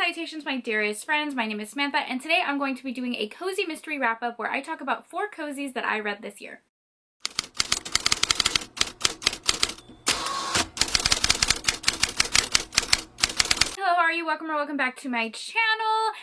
Salutations, my dearest friends. My name is Samantha, and today I'm going to be doing a cozy mystery wrap-up where I talk about 4 cozies that I read this year. Hello, how are you? Welcome or welcome back to my channel.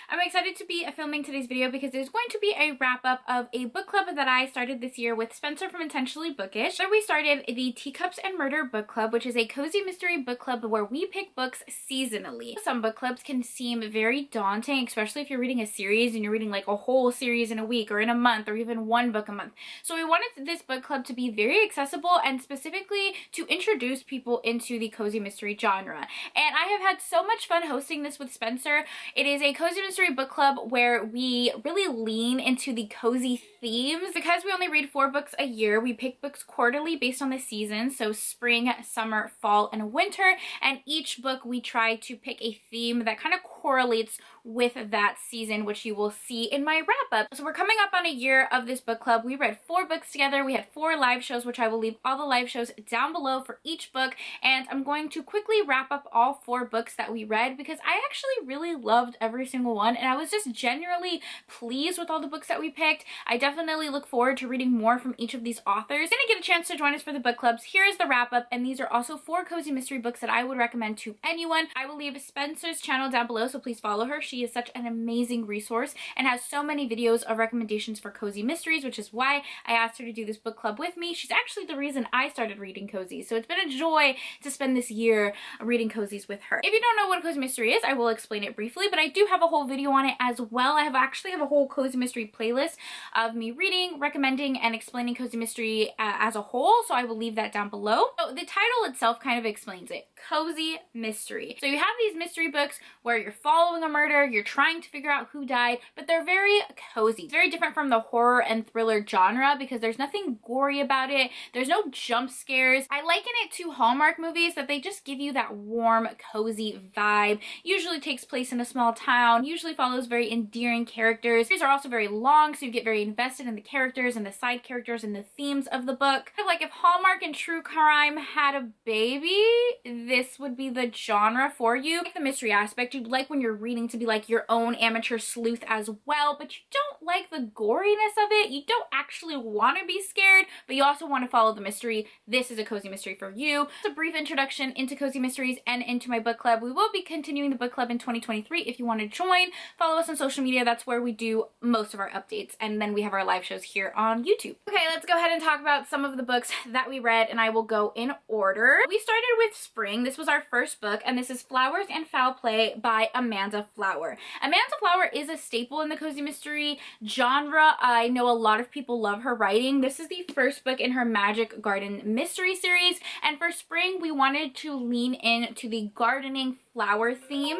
I'm excited to be filming today's video because it is going to be a wrap-up of a book club that I started this year with Spencer from Intentionally Bookish. So we started the Teacups and Murder Book Club, which is a cozy mystery book club where we pick books seasonally. Some book clubs can seem very daunting, especially if you're reading a series and you're reading like a whole series in a week or in a month or even one book a month. So we wanted this book club to be very accessible and specifically to introduce people into the cozy mystery genre. And I have had so much fun hosting this with Spencer. It is a cozy mystery book club where we really lean into the cozy themes. Because we only read 4 books a year, we pick books quarterly based on the season, so spring, summer, fall, and winter, and each book we try to pick a theme that kind of correlates with that season, which you will see in my wrap-up. So we're coming up on a year of this book club. We read 4 books together. We had 4 live shows, which I will leave all the live shows down below for each book, and I'm going to quickly wrap up all 4 books that we read because I actually really loved every single one, and I was just genuinely pleased with all the books that we picked. I definitely look forward to reading more from each of these authors. You're gonna get a chance to join us for the book clubs. Here is the wrap-up, and these are also 4 cozy mystery books that I would recommend to anyone. I will leave Spencer's channel down below, so please follow her. She is such an amazing resource and has so many videos of recommendations for cozy mysteries, which is why I asked her to do this book club with me. She's actually the reason I started reading cozies, so it's been a joy to spend this year reading cozies with her. If you don't know what a cozy mystery is, I will explain it briefly, but I do have a whole video on it as well. I actually have a whole cozy mystery playlist of me reading, recommending, and explaining cozy mystery as a whole, so I will leave that down below. So the title itself kind of explains it. Cozy mystery. So you have these mystery books where you're following a murder, you're trying to figure out who died, but they're very cozy. It's very different from the horror and thriller genre because there's nothing gory about it. There's no jump scares. I liken it to Hallmark movies, that they just give you that warm, cozy vibe. Usually takes place in a small town, usually follows very endearing characters. These are also very long, so you get very invested in the characters and the side characters and the themes of the book. Kind of like if Hallmark and true crime had a baby, this would be the genre for you. Like the mystery aspect, you'd like when you're reading to be like your own amateur sleuth as well, but you don't like the goriness of it. You don't actually want to be scared, but you also want to follow the mystery. This is a cozy mystery for you. It's a brief introduction into cozy mysteries and into my book club. We will be continuing the book club in 2023. If you want to join, follow us on social media. That's where we do most of our updates, and then we have our live shows here on YouTube. Okay, let's go ahead and talk about some of the books that we read, and I will go in order. We started with spring. This was our first book, and this is Flowers and Foul Play by Amanda Flower. Amanda Flower is a staple in the cozy mystery genre. I know a lot of people love her writing. This is the first book in her Magic Garden mystery series, and for spring we wanted to lean into the gardening flower theme.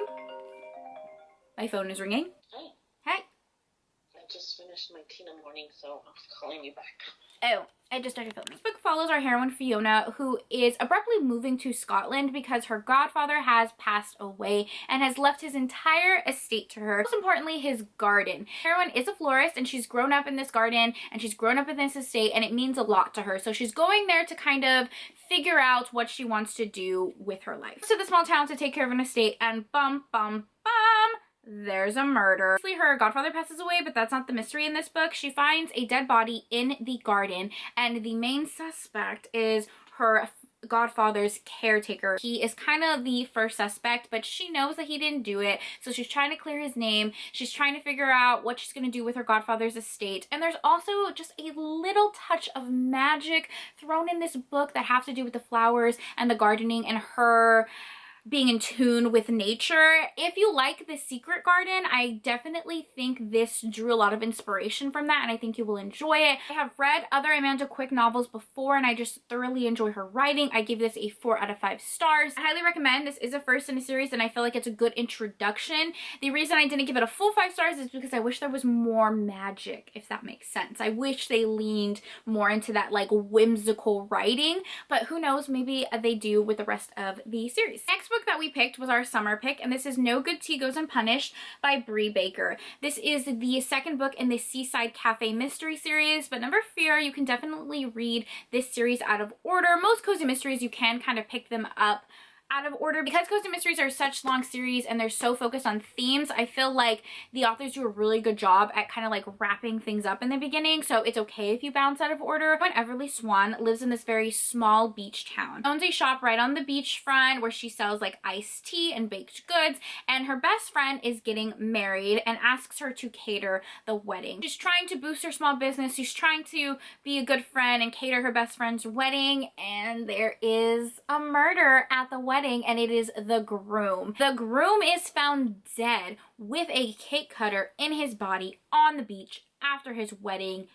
My phone is ringing. Hi. Hi. I just finished my tea in the morning, so I'm calling you back. Oh, I just started filming. This book follows our heroine Fiona, who is abruptly moving to Scotland because her godfather has passed away and has left his entire estate to her. Most importantly, his garden. Heroine is a florist, and she's grown up in this garden and she's grown up in this estate, and it means a lot to her. So she's going there to kind of figure out what she wants to do with her life. To the small town to take care of an estate, and bum, bum, bum, there's a murder. Obviously, her godfather passes away, but that's not the mystery in this book. She finds a dead body in the garden, and the main suspect is her godfather's caretaker. He is kind of the first suspect, but she knows that he didn't do it, so she's trying to clear his name. She's trying to figure out what she's going to do with her godfather's estate, and there's also just a little touch of magic thrown in this book that have to do with the flowers and the gardening and her being in tune with nature. If you like The Secret Garden, I definitely think this drew a lot of inspiration from that, and I think you will enjoy it. I have read other Amanda Quick novels before, and I just thoroughly enjoy her writing. I give this a 4 out of 5 stars. I highly recommend. This is a first in a series, and I feel like it's a good introduction. The reason I didn't give it a full 5 stars is because I wish there was more magic, if that makes sense. I wish they leaned more into that like whimsical writing, but who knows, maybe they do with the rest of the series. Next book that we picked was our summer pick, and this is No Good Tea Goes Unpunished by Bree Baker. This is the second book in the Seaside Cafe mystery series, but never fear, you can definitely read this series out of order. Most cozy mysteries, you can kind of pick them up out of order. Because cozy mysteries are such long series and they're so focused on themes, I feel like the authors do a really good job at kind of like wrapping things up in the beginning, so it's okay if you bounce out of order. Everly Swan lives in this very small beach town. Owns a shop right on the beachfront where she sells like iced tea and baked goods, and her best friend is getting married and asks her to cater the wedding. She's trying to boost her small business. She's trying to be a good friend and cater her best friend's wedding, and there is a murder at the wedding, and it is the groom. The groom is found dead with a cake cutter in his body on the beach after his wedding.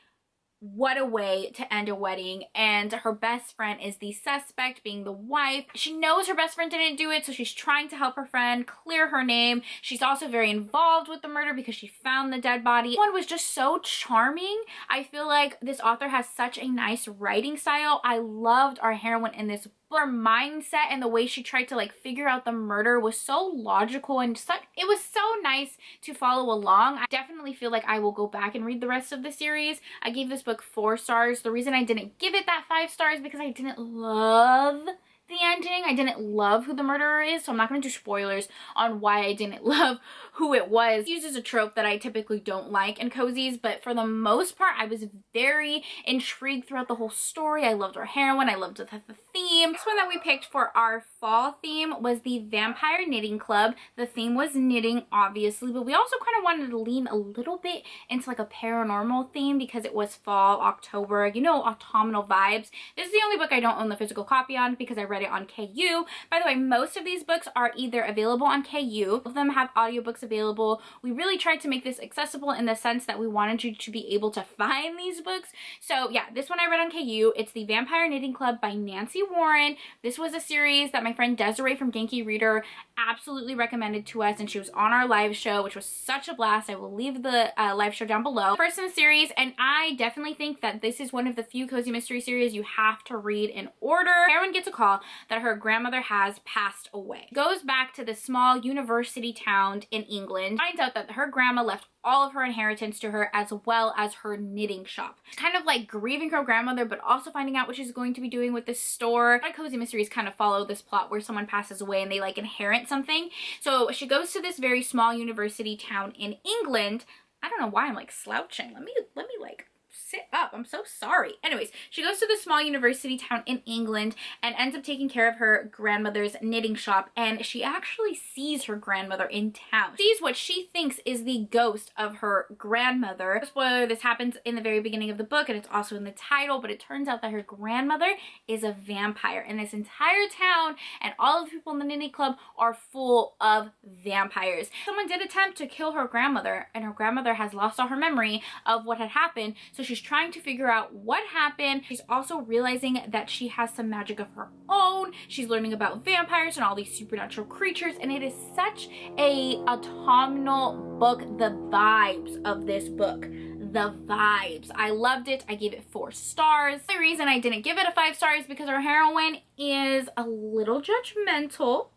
What a way to end a wedding. And her best friend is the suspect, being the wife. She knows her best friend didn't do it, so she's trying to help her friend clear her name. She's also very involved with the murder because she found the dead body. One was just so charming. I feel like this author has such a nice writing style. I loved our heroine in this. Her mindset and the way she tried to like figure out the murder was so logical, and it was so nice to follow along. I definitely feel like I will go back and read the rest of the series. I gave this book 4 stars. The reason I didn't give it that 5 stars because I didn't love the ending. I didn't love who the murderer is, so I'm not going to do spoilers on why I didn't love who it was. It uses a trope that I typically don't like in cozies, but for the most part, I was very intrigued throughout the whole story. I loved our heroine. I loved the theme. This one that we picked for our fall theme was the Vampire Knitting Club. The theme was knitting, obviously, but we also kind of wanted to lean a little bit into like a paranormal theme because it was fall, October, you know, autumnal vibes. This is the only book I don't own the physical copy on because I read it on KU. By the way, most of these books are either available on KU. All of them have audiobooks available. We really tried to make this accessible in the sense that we wanted you to be able to find these books. So yeah, this one I read on KU. It's the Vampire Knitting Club by Nancy Warren. This was a series that my friend Desiree from Genki Reader absolutely recommended to us, and she was on our live show, which was such a blast. I will leave the live show down below. First in the series, and I definitely think that this is one of the few cozy mystery series you have to read in order. Heroine gets a call that her grandmother has passed away. Goes back to the small university town in England, finds out that her grandma left all of her inheritance to her as well as her knitting shop. Kind of like grieving her grandmother, but also finding out what she's going to be doing with this store. A lot of cozy mysteries kind of follow this plot where someone passes away and they like inherit something. So she goes to this very small university town in England. I don't know why I'm like slouching. Let me like sit up. I'm so sorry. Anyways, she goes to the small university town in England and ends up taking care of her grandmother's knitting shop, and she actually sees her grandmother in town. Sees what she thinks is the ghost of her grandmother. Spoiler, this happens in the very beginning of the book and it's also in the title, but it turns out that her grandmother is a vampire, and this entire town and all of the people in the knitting club are full of vampires. Someone did attempt to kill her grandmother, and her grandmother has lost all her memory of what had happened, so she's trying to figure out what happened. She's also realizing that she has some magic of her own. She's learning about vampires and all these supernatural creatures, and it is such a autumnal book. The vibes of this book, the vibes. I loved it. I gave it 4 stars. The reason I didn't give it a 5 stars is because our heroine is a little judgmental.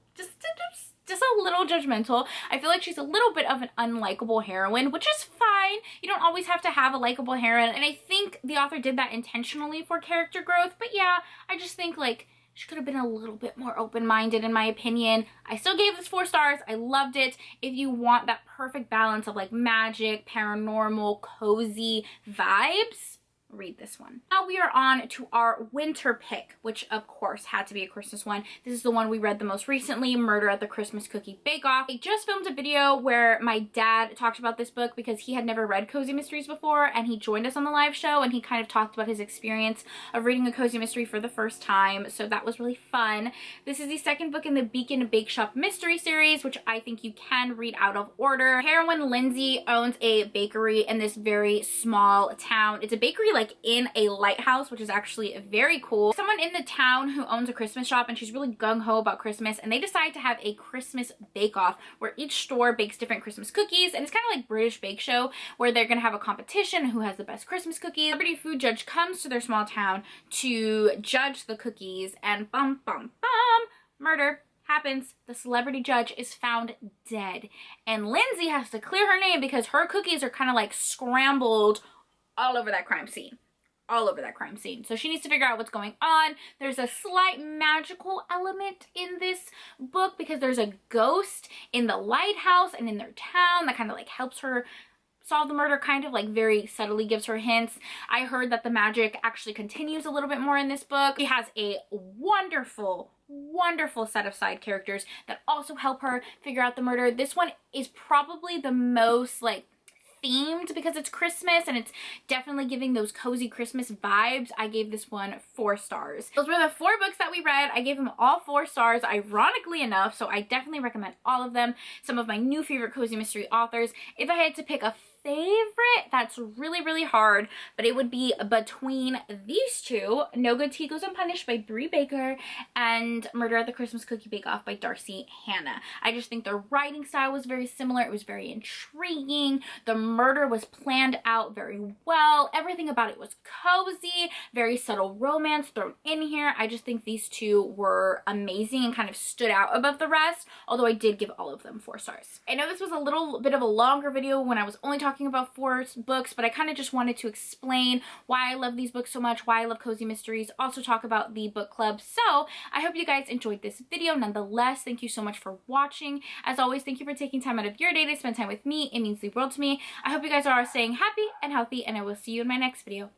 Just a little judgmental. I feel like she's a little bit of an unlikable heroine, which is fine. You don't always have to have a likable heroine, and I think the author did that intentionally for character growth. But yeah, I just think like she could have been a little bit more open-minded in my opinion. I still gave this 4 stars. I loved it. If you want that perfect balance of like magic, paranormal, cozy vibes, read this one. Now we are on to our winter pick, which of course had to be a Christmas one. This is the one we read the most recently, Murder at the Christmas Cookie Bake Off. I just filmed a video where my dad talked about this book because he had never read cozy mysteries before, and he joined us on the live show and he kind of talked about his experience of reading a cozy mystery for the first time, so that was really fun. This is the second book in the Beacon Bake Shop mystery series, which I think you can read out of order. Heroine Lindsay owns a bakery in this very small town. It's a bakery like in a lighthouse, which is actually very cool. Someone in the town who owns a Christmas shop, and she's really gung-ho about Christmas, and they decide to have a Christmas bake-off where each store bakes different Christmas cookies, and it's kind of like British Bake Show where they're gonna have a competition who has the best Christmas cookies. A celebrity food judge comes to their small town to judge the cookies, and bum bum bum, murder happens. The celebrity judge is found dead, and Lindsay has to clear her name because her cookies are kind of like scrambled all over that crime scene. all over that crime scene. So she needs to figure out what's going on. There's a slight magical element in this book because there's a ghost in the lighthouse and in their town that kind of like helps her solve the murder, kind of like very subtly gives her hints. I heard that the magic actually continues a little bit more in this book. She has a wonderful set of side characters that also help her figure out the murder. This one is probably the most like themed because it's Christmas and it's definitely giving those cozy Christmas vibes. I gave this one 4 stars. Those were the 4 books that we read. I gave them all 4 stars, ironically enough, so I definitely recommend all of them. Some of my new favorite cozy mystery authors. If I had to pick a favorite, that's really hard, but it would be between these two, No Good Tea Goes Unpunished by Brie Baker and Murder at the Christmas Cookie Bake Off by Darcy Hannah. I just think their writing style was very similar. It was very intriguing. The murder was planned out very well. Everything about it was cozy, very subtle romance thrown in here. I just think these two were amazing and kind of stood out above the rest, although I did give all of them 4 stars. I know this was a little bit of a longer video when I was only talking about 4 books, but I kind of just wanted to explain why I love these books so much, why I love cozy mysteries, also talk about the book club. So I hope you guys enjoyed this video. Nonetheless, thank you so much for watching. As always, thank you for taking time out of your day to spend time with me. It means the world to me. I hope you guys are staying happy and healthy, and I will see you in my next video.